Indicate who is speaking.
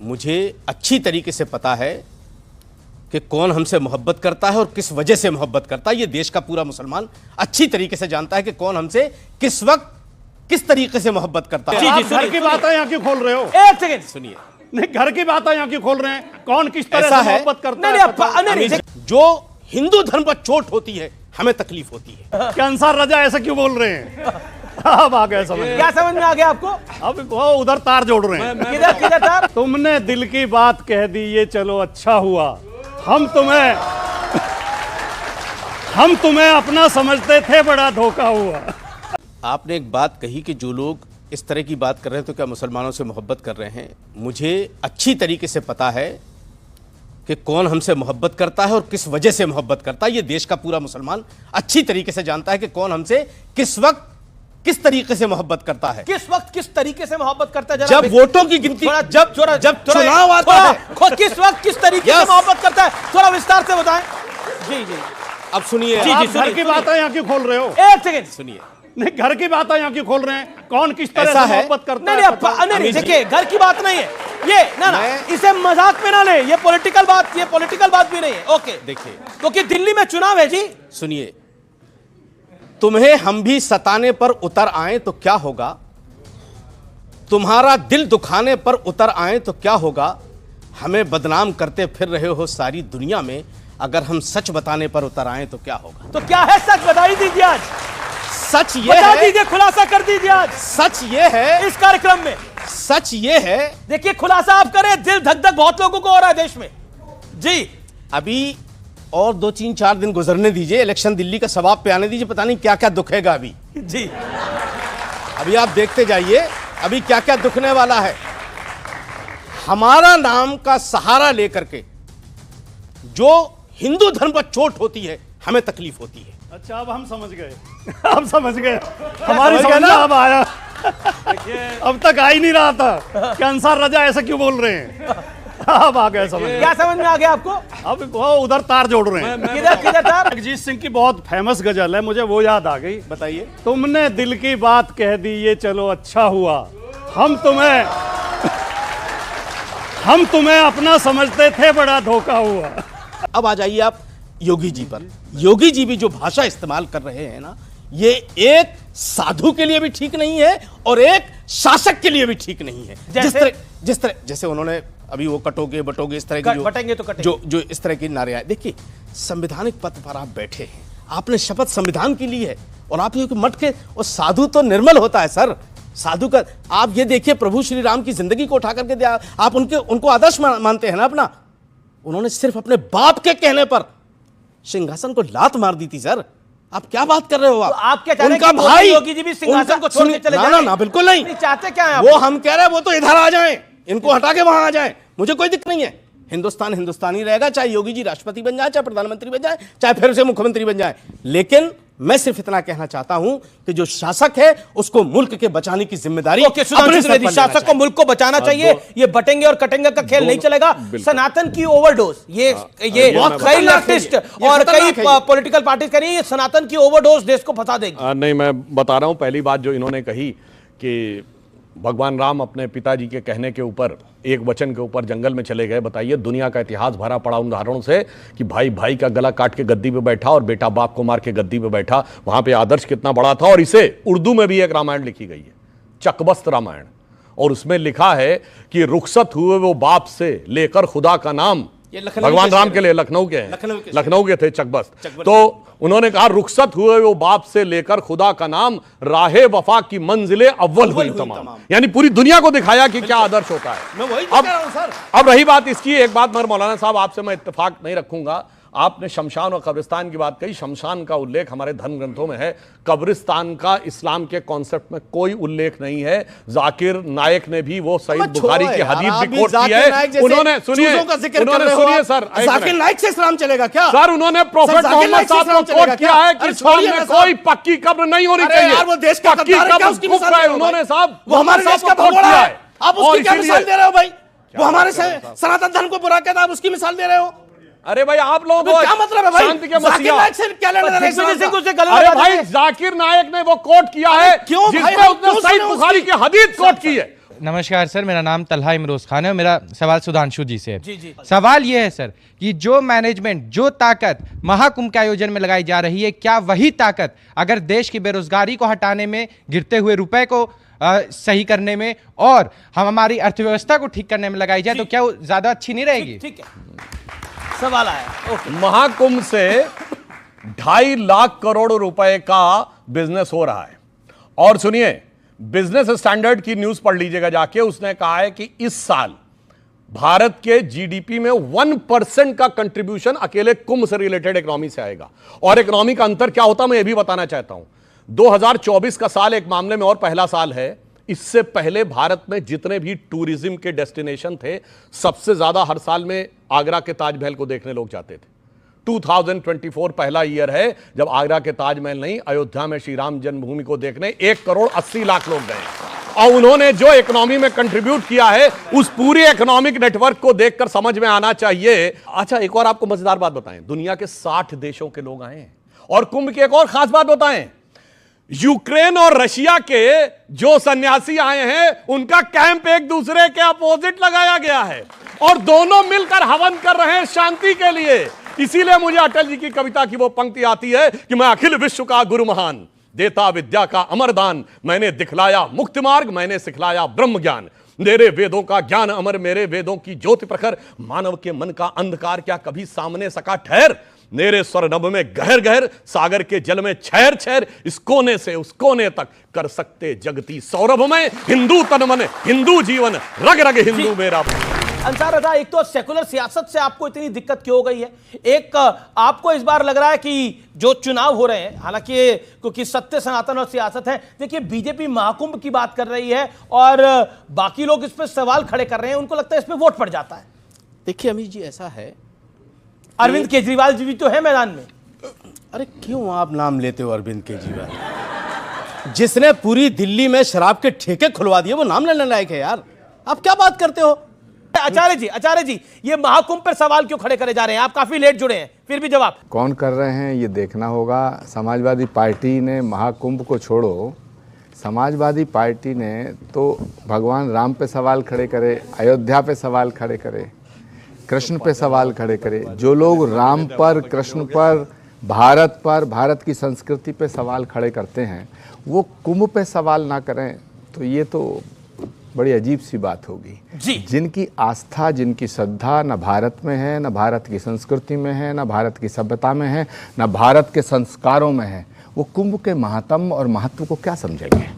Speaker 1: मुझे अच्छी तरीके से पता है कि कौन हमसे मोहब्बत करता है और किस वजह से मोहब्बत करता है। ये देश का पूरा मुसलमान अच्छी तरीके से जानता है कि कौन हमसे किस वक्त किस तरीके से मोहब्बत करता है।
Speaker 2: आप घर की बातें यहाँ क्यों खोल रहे हो?
Speaker 3: एक सेकंड
Speaker 1: सुनिए,
Speaker 2: नहीं, घर की बातें यहाँ क्यों खोल रहे हैं? कौन किस तरह
Speaker 1: ऐसा
Speaker 2: से
Speaker 1: है
Speaker 2: मोहब्बत करता है?
Speaker 1: जो हिंदू धर्म पर चोट होती है हमें तकलीफ होती है।
Speaker 2: क्या अंसार रजा ऐसा क्यों बोल रहे हैं? अब आ गए समझ।
Speaker 3: क्या समझ में आ गया आपको?
Speaker 2: अब वो उधर तार जोड़ रहे हैं।
Speaker 3: किधर किधर तार?
Speaker 2: तुमने दिल की बात कह दी, ये चलो अच्छा हुआ। हम तुम्हें अपना समझते थे, बड़ा धोखा हुआ।
Speaker 1: आपने एक बात कही कि जो लोग इस तरह की बात कर रहे हैं तो क्या मुसलमानों से मोहब्बत कर रहे हैं। मुझे अच्छी तरीके से पता है कि कौन हमसे मोहब्बत करता है और किस वजह से मोहब्बत करता है। ये देश का पूरा मुसलमान अच्छी तरीके से जानता है कि कौन हमसे किस वक्त किस तरीके से मोहब्बत करता है।
Speaker 3: किस वक्त किस तरीके से मोहब्बत करता है?
Speaker 1: जब वोटों की गिनती, जब चुनाव आता है,
Speaker 3: किस वक्त किस तरीके से मोहब्बत करता है, थोड़ा विस्तार से बताएं। जी जी,
Speaker 1: अब सुनिए।
Speaker 2: आप घर की बातें यहाँ क्यों खोल रहे हो?
Speaker 3: एक सेकंड
Speaker 1: सुनिए,
Speaker 2: नहीं, घर की बातें यहाँ क्यों खोल रहे हैं? कौन किस तरह
Speaker 1: ऐसा
Speaker 2: से
Speaker 1: है?
Speaker 2: मोहब्बत करता
Speaker 3: नहीं
Speaker 2: है?
Speaker 3: नहीं, देखिए घर की बात नहीं है ये, ना इसे मजाक में ना ले, ये पॉलिटिकल बात भी नहीं है। ओके,
Speaker 1: देखिए,
Speaker 3: क्योंकि दिल्ली में चुनाव है जी।
Speaker 1: सुनिए, तुम्हें हम भी सताने पर उतर आए तो क्या होगा, तुम्हारा दिल दुखाने पर उतर आए तो क्या होगा, हमें बदनाम करते फिर रहे हो सारी दुनिया में, अगर हम सच बताने पर उतर आए तो क्या होगा।
Speaker 3: तो क्या है सच, बता ही दीजिए आज।
Speaker 1: सच ये
Speaker 3: बता
Speaker 1: है,
Speaker 3: दीजिए, खुलासा कर दीजिए आज
Speaker 1: सच ये है
Speaker 3: इस कार्यक्रम में।
Speaker 1: सच ये है,
Speaker 3: देखिए खुलासा आप करें, दिल धक धक बहुत लोगों को हो रहा है देश में जी।
Speaker 1: अभी और 2-3-4 दिन गुजरने दीजिए, इलेक्शन दिल्ली का सवाब पे आने दीजिए, पता नहीं क्या क्या दुखेगा अभी
Speaker 3: जी।
Speaker 1: अभी आप देखते जाइए अभी क्या क्या दुखने वाला है। हमारा नाम का सहारा लेकर के जो हिंदू धर्म पर चोट होती है हमें तकलीफ होती है।
Speaker 2: अच्छा, अब हम समझ गए। अब समझ गए, हमारी समझ में अब आया। अब तक आ ही नहीं रहा था कि अंसार रजा ऐसा क्यों बोल रहे हैं। अब आ गए समझ।
Speaker 3: क्या समझ में आ गया आपको?
Speaker 2: अब वो उधर तार जोड़ रहे हैं।
Speaker 3: किधर किधर तार?
Speaker 2: जगजीत सिंह की बहुत फेमस गजल है, मुझे वो याद आ गई।
Speaker 1: बताइए।
Speaker 2: तुमने दिल की बात कह दी, ये चलो अच्छा हुआ। हम तुम्हें अपना समझते थे, बड़ा धोखा हुआ।
Speaker 1: अब आ जाइए आप योगी जी पर। योगी जी भी जो भाषा इस्तेमाल कर रहे हैं ना, ये एक साधु के लिए भी ठीक नहीं है और एक शासक के लिए भी ठीक नहीं है। जिस तरह जैसे उन्होंने अभी वो कटोगे बटोगे इस तरह की
Speaker 3: बटेंगे तो
Speaker 1: जो इस तरह की नारे आए। देखिए, संवैधानिक पद पर आप बैठे हैं, आपने शपथ संविधान की ली है और आप ये मट के, और साधु तो निर्मल होता है सर। साधु का आप ये देखिए, प्रभु श्री राम की जिंदगी को उठा करके दिया, आप उनको आदर्श मानते हैं ना अपना। उन्होंने सिर्फ अपने बाप के कहने पर सिंहासन को लात मार दी थी सर। आप क्या बात कर रहे हो?
Speaker 3: आप क्या चाहते हैं
Speaker 1: उनका
Speaker 3: कि
Speaker 1: भाई
Speaker 3: योगी जी भी सिंहासन को छोड़ के चले जाएं?
Speaker 1: ना, बिल्कुल नहीं।
Speaker 3: चाहते क्या है
Speaker 1: वो हम कह रहे हैं वो तो इधर आ जाएं, इनको हटा के वहां आ जाएं, मुझे कोई दिक्कत नहीं है। हिंदुस्तान हिंदुस्तानी रहेगा, चाहे योगी जी राष्ट्रपति बन जाए, चाहे प्रधानमंत्री बन जाए, चाहे फिर से मुख्यमंत्री बन जाए। लेकिन मैं सिर्फ इतना कहना चाहता हूं कि जो शासक है उसको मुल्क के बचाने की जिम्मेदारी
Speaker 3: शासक को मुल्क को बचाना चाहिए। ये बटेंगे और कटेंगे का खेल नहीं चलेगा। सनातन की ओवरडोज, ये कई लेफ्टिस्ट और कई पॉलिटिकल पार्टी कह रही है, ये सनातन की ओवरडोज देश को फंसा देगी।
Speaker 4: नहीं, मैं बता रहा हूं, पहली बात जो इन्होंने कही कि भगवान राम अपने पिताजी के कहने के ऊपर, एक वचन के ऊपर जंगल में चले गए। बताइए, दुनिया का इतिहास भरा पड़ा उदाहरणों से कि भाई भाई का गला काट के गद्दी पे बैठा और बेटा बाप को मार के गद्दी पे बैठा। वहां पे आदर्श कितना बड़ा था। और इसे उर्दू में भी एक रामायण लिखी गई है, चकबस्त रामायण, और उसमें लिखा है कि रुखसत हुए वो बाप से लेकर खुदा का नाम, भगवान राम के लिए लखनऊ के थे चकबस्त। तो उन्होंने कहा, रुखसत हुए वो बाप से लेकर खुदा का नाम, राहे वफा की मंजिले अव्वल हुई तमाम। यानी पूरी दुनिया को दिखाया कि क्या आदर्श होता है।
Speaker 1: मैं वही कह रहा हूं सर।
Speaker 4: अब रही बात इसकी, एक बात मगर मौलाना साहब आपसे मैं इत्तेफाक नहीं रखूंगा। आपने शमशान और कब्रिस्तान की बात कही। शमशान का उल्लेख हमारे धर्म ग्रंथों में है, कब्रिस्तान का इस्लाम के कॉन्सेप्ट में कोई उल्लेख नहीं है। जाकिर नायक ने भी वो सईद बुखारी की हदीस भी कोट किया है। उन्होंने सुनिए सर,
Speaker 1: जाकिर नायक से इस्लाम चलेगा क्या
Speaker 4: सर? उन्होंने प्रोफेट मोहम्मद साहब को कोट किया है कि इस्लाम में कोई पक्की कब्र नहीं होनी चाहिए।
Speaker 1: वो देश का
Speaker 4: पक्की कब्र उन्होंने साहब,
Speaker 1: वो हमारे देश का भगोड़ा है। आप उसकी क्या मिसाल दे रहे हो भाई? वो हमारे सनातन धर्म को बुरा कहता है, आप उसकी मिसाल दे रहे हो।
Speaker 4: अरे भाई, आप लोगों को
Speaker 1: क्या मतलब है भाई?
Speaker 4: शांति के
Speaker 1: जाकिर नायक से क्या लेना देना है?
Speaker 4: अरे भाई, जाकिर नायक ने वो कोट किया है जिसमें उसने सईद बुखारी की हदीस कोट की है।
Speaker 5: नमस्कार सर, मेरा नाम तलहा इमरोज खान है और मेरा सवाल सुधांशु जी से है।
Speaker 3: जी।
Speaker 5: सवाल ये है सर कि जो मैनेजमेंट, जो ताकत महाकुंभ के आयोजन में लगाई जा रही है, क्या वही ताकत अगर देश की बेरोजगारी को हटाने में, गिरते हुए रुपए को सही करने में और हमारी अर्थव्यवस्था को ठीक करने में लगाई जाए तो क्या वो ज्यादा अच्छी नहीं रहेगी?
Speaker 3: ठीक है, सवाल आया। ओके।
Speaker 4: महाकुंभ से 2.5 लाख करोड़ रुपए का बिजनेस हो रहा है। और सुनिए, बिजनेस स्टैंडर्ड की न्यूज पढ़ लीजिएगा जाके, उसने कहा है कि इस साल भारत के जीडीपी में 1% का कंट्रीब्यूशन अकेले कुंभ से रिलेटेड इकोनॉमी से आएगा। और इकोनॉमी का अंतर क्या होता है मैं ये भी बताना चाहता हूं। 2024 का साल एक मामले में और पहला साल है। इससे पहले भारत में जितने भी टूरिज्म के डेस्टिनेशन थे, सबसे ज्यादा हर साल में आगरा के ताजमहल को देखने लोग जाते थे। 2024 पहला ईयर है जब आगरा के ताजमहल नहीं, अयोध्या में श्री राम जन्मभूमि को देखने 1.80 करोड़ लोग गए। और उन्होंने जो इकोनॉमी में कंट्रीब्यूट किया है, उस पूरे इकोनॉमिक नेटवर्क को देखकर समझ में आना चाहिए। अच्छा, एक और आपको मजेदार बात बताएं, दुनिया के 60 देशों के लोग आए हैं। और कुंभ की एक और खास बात बताएं, यूक्रेन और रशिया के जो सन्यासी आए हैं, उनका कैंप एक दूसरे के अपोजिट लगाया गया है और दोनों मिलकर हवन कर रहे हैं शांति के लिए। इसीलिए मुझे अटल जी की कविता की वो पंक्ति आती है कि मैं अखिल विश्व का गुरु महान, देता विद्या का अमर दान, मैंने दिखलाया मुक्ति मार्ग, मैंने सिखलाया ब्रह्म ज्ञान। मेरे वेदों का ज्ञान अमर, मेरे वेदों की ज्योति प्रखर, मानव के मन का अंधकार क्या कभी सामने सका ठहर। मेरे स्वर नभ में गहर गहर, सागर के जल में छैर छैर, इस कोने से उस कोने तक कर सकते जगती सौरभ में। हिंदू तन मन, हिंदू जीवन, रग रग हिंदू मेरा।
Speaker 3: अंसार रजा, एक तो सेकुलर सियासत से आपको इतनी दिक्कत क्यों हो गई है? एक आपको इस बार लग रहा है कि जो चुनाव हो रहे हैं, हालांकि क्योंकि सत्य, सनातन और सियासत है, देखिए बीजेपी महाकुंभ की बात कर रही है और बाकी लोग इस पर सवाल खड़े कर रहे हैं, उनको लगता है इस पर वोट पड़ जाता है।
Speaker 1: देखिए अमित जी, ऐसा है,
Speaker 3: अरविंद केजरीवाल जी भी तो है मैदान में।
Speaker 1: अरे क्यों आप नाम लेते हो अरविंद केजरीवाल? जिसने पूरी दिल्ली में शराब के ठेके खुलवा दिए, वो नाम लेने लायक है यार। आप क्या बात करते हो?
Speaker 3: आचार्य जी, ये महाकुंभ पर सवाल क्यों खड़े करे जा रहे हैं? आप काफी लेट जुड़े हैं, फिर भी जवाब।
Speaker 6: कौन कर रहे हैं ये देखना होगा। समाजवादी पार्टी ने महाकुंभ को छोड़ो, समाजवादी पार्टी ने तो भगवान राम पे सवाल खड़े करे, अयोध्या पे सवाल खड़े करे, कृष्ण पे सवाल खड़े करे। जो लोग राम पर, कृष्ण पर, भारत पर, भारत की संस्कृति पे सवाल खड़े करते हैं, वो कुंभ पे सवाल ना करें तो ये तो बड़ी अजीब सी बात होगी। जिनकी आस्था, जिनकी श्रद्धा न भारत में है, न भारत की संस्कृति में है, न भारत की सभ्यता में है, न भारत के संस्कारों में है, वो कुंभ के महात्म और महत्व को क्या समझेंगे?